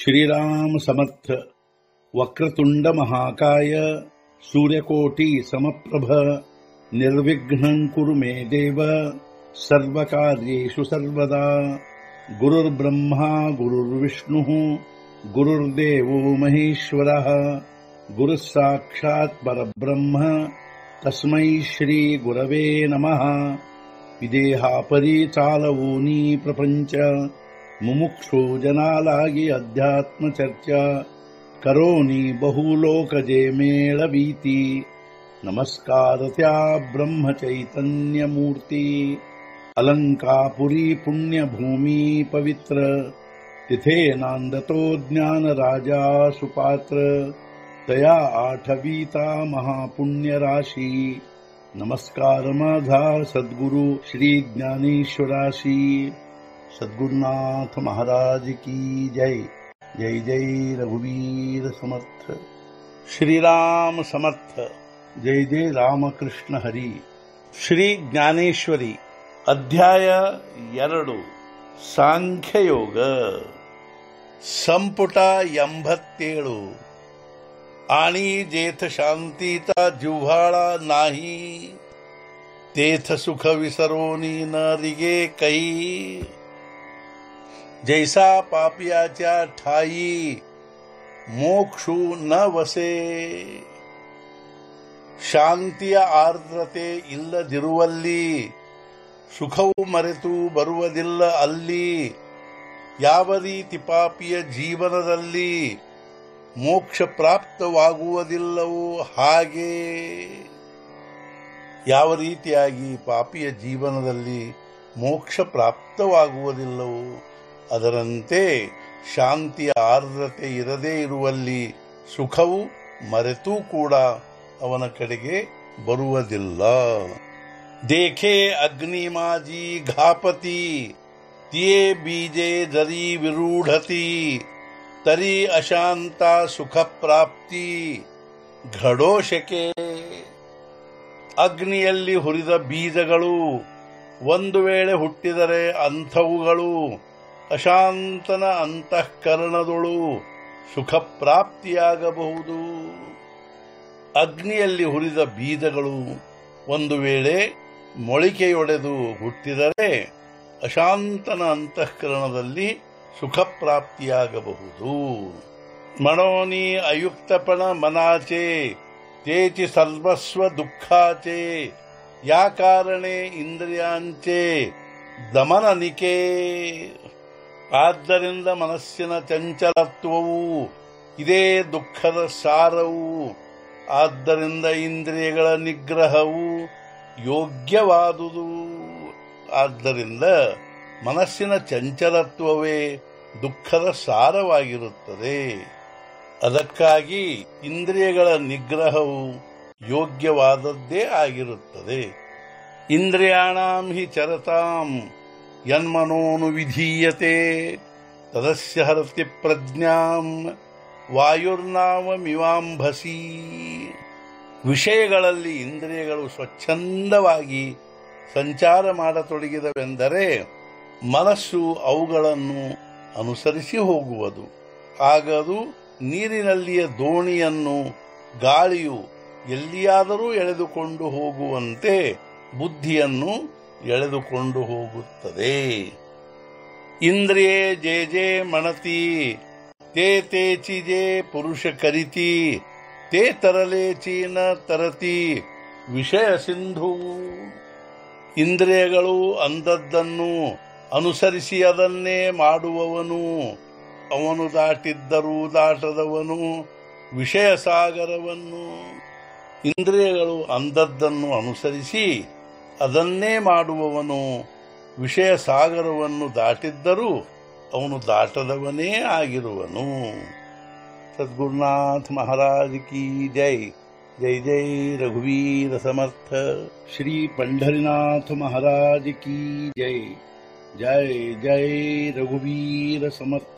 श्रीराम समर्थ। वक्रतुंड महाकाय सूर्यकोटि समप्रभ निर्विघ्नं कुरु मे देव सर्वकार्येषु सर्वदा। गुरुर्ब्रह्मा गुरुर्विष्णुः गुरुर्देवो महेश्वरः गुरुः साक्षात् परब्रह्म तस्मै श्री गुरवे नमः। विदेहापरि चालवूनी प्रपंच मुमुक्षु जनालागी अध्यात्म चर्चा करोनी बहुलोकजे मेळवीती। नमस्कार त्या ब्रह्म चैतन्य मूर्ती अलंकापुरी पुण्यभूमी पवित्र तिथे नांदतो ज्ञान राजा सुपात्र तया आठवीता महापुण्य राशी। नमस्कार माझा सद्गुरु श्री ज्ञानेश्वराशी। सद्गुरुनाथ महाराज की जय। जय जय रघुवीर समर्थ। श्रीराम समर्थ। जय जय रामकृष्ण हरी। ಶ್ರೀ ಜ್ಞಾನೇಶ್ವರಿ ಅಧ್ಯಾಯ 2 ಸಾಂಖ್ಯಯೋಗ ಸಂಪುಟ 87 आणि जेथ शांतीचा जिव्हाळा नाही तेथ सुख विसरोनी न रिगे काही। जैसा पापियाच्या ठाई मोक्षू न वसे ಶಾಂತಿಯ ಆರ್ದ್ರತೆ ಇಲ್ಲದಿರುವಲ್ಲಿ ಸುಖವು ಮರೆತು ಬರುವುದಿಲ್ಲ ಅಲ್ಲಿ। ಯಾವ ರೀತಿ ಪಾಪಿಯ ಜೀವನದಲ್ಲಿ ಮೋಕ್ಷ ಪ್ರಾಪ್ತವಾಗುವುದಿಲ್ಲವೋ ಹಾಗೆ ಯಾವ ರೀತಿಯಾಗಿ ಪಾಪಿಯ ಜೀವನದಲ್ಲಿ ಮೋಕ್ಷ ಪ್ರಾಪ್ತವಾಗುವುದಿಲ್ಲವೋ ಅದರಂತೆ ಶಾಂತಿಯ ಆರ್ದ್ರತೆ ಇರದೇ ಇರುವಲ್ಲಿ ಸುಖವು ಮರೆತೂ ಕೂಡ ಅವನ ಕಡೆಗೆ ಬರುವುದಿಲ್ಲ। ದೇಖೆ ಅಗ್ನಿಮಾಜಿ ಘಾಪತಿ ತಿಯೇ ಬೀಜೆ ಜರಿ ವಿರೂಢತಿ ತರಿ ಅಶಾಂತ ಸುಖ ಪ್ರಾಪ್ತಿ ಘಡೋಶಕೆ। ಅಗ್ನಿಯಲ್ಲಿ ಹುರಿದ ಬೀಜಗಳು ಒಂದು ವೇಳೆ ಹುಟ್ಟಿದರೆ ಅಂಥವುಗಳು ಅಶಾಂತನ ಅಂತಃಕರಣದೊಳು ಸುಖ ಪ್ರಾಪ್ತಿಯಾಗಬಹುದು। ಅಗ್ನಿಯಲ್ಲಿ ಹುರಿದ ಬೀಜಗಳು ಒಂದು ವೇಳೆ ಮೊಳಿಕೆಯೊಡೆದು ಹುಟ್ಟಿದರೆ ಅಶಾಂತನ ಅಂತಃಕರಣದಲ್ಲಿ ಸುಖ ಪ್ರಾಪ್ತಿಯಾಗಬಹುದು। ಮನೋನಿ ಅಯುಕ್ತಪಣ ಮನಾಚೆ ತೇಚಿ ಸರ್ವಸ್ವ ದುಃಖಾಚೆ ಯಾ ಕಾರಣೆ ಇಂದ್ರಿಯಾಂಚೆ ದಮನನಿಕೆ। ಆದ್ದರಿಂದ ಮನಸ್ಸಿನ ಚಂಚಲತ್ವವು ಇದೇ ದುಃಖದ ಸಾರವು। ಆದ್ದರಿಂದ ಇಂದ್ರಿಯಗಳ ನಿಗ್ರಹವು ಯೋಗ್ಯವಾದುದು। ಆದ್ದರಿಂದ ಮನಸ್ಸಿನ ಚಂಚಲತ್ವವೇ ದುಃಖದ ಸಾರವಾಗಿರುತ್ತದೆ। ಅದಕ್ಕಾಗಿ ಇಂದ್ರಿಯಗಳ ನಿಗ್ರಹವು ಯೋಗ್ಯವಾದದ್ದೇ ಆಗಿರುತ್ತದೆ। ಇಂದ್ರಿಯಾಣಾಂ ಹಿ ಚರತಾಂ ಯನ್ಮನೋನು ವಿಧೀಯತೆ ತದಸ್ಯ ಹರತಿ ಪ್ರಜ್ಞಾಂ ವಾಯುರ್ನಾವಮಿವಾಂಭಸಿ। ವಿಷಯಗಳಲ್ಲಿ ಇಂದ್ರಿಯಗಳು ಸ್ವಚ್ಛಂದವಾಗಿ ಸಂಚಾರ ಮಾಡತೊಡಗಿದವೆಂದರೆ ಮನಸ್ಸು ಅವುಗಳನ್ನು ಅನುಸರಿಸಿ ಹೋಗುವುದು। ಆಗದು ನೀರಿನಲ್ಲಿಯ ದೋಣಿಯನ್ನು ಗಾಳಿಯು ಎಲ್ಲಿಯಾದರೂ ಎಳೆದುಕೊಂಡು ಹೋಗುವಂತೆ ಬುದ್ಧಿಯನ್ನು ಎಳೆದುಕೊಂಡು ಹೋಗುತ್ತದೆ। ಇಂದ್ರಿಯೇ ಜೇ ಜೇ ಮಣತಿ ತೇ ತೇ ಚಿಜೆ ಪುರುಷ ಕರಿತಿ ತೇ ತರಲೇಚಿ ನ ತರತಿ ವಿಷಯ ಸಿಂಧು। ಇಂದ್ರಿಯಗಳು ಅಂದದ್ದನ್ನು ಅನುಸರಿಸಿ ಅದನ್ನೇ ಮಾಡುವವನು ಅವನು ದಾಟಿದ್ದರೂ ದಾಟದವನು ವಿಷಯ ಸಾಗರವನ್ನು। ಇಂದ್ರಿಯಗಳು ಅಂದದ್ದನ್ನು ಅನುಸರಿಸಿ ಅದನ್ನೇ ಮಾಡುವವನು ವಿಷಯ ಸಾಗರವನ್ನು ದಾಟಿದ್ದರೂ ಅವನು ದಾಟದವನೇ ಆಗಿರುವನು। सद्गुरुनाथ महाराज की जय। जय जय रघुवीर समर्थ। श्री पंढरीनाथ महाराज की जय। जय जय रघुवीर समर्थ।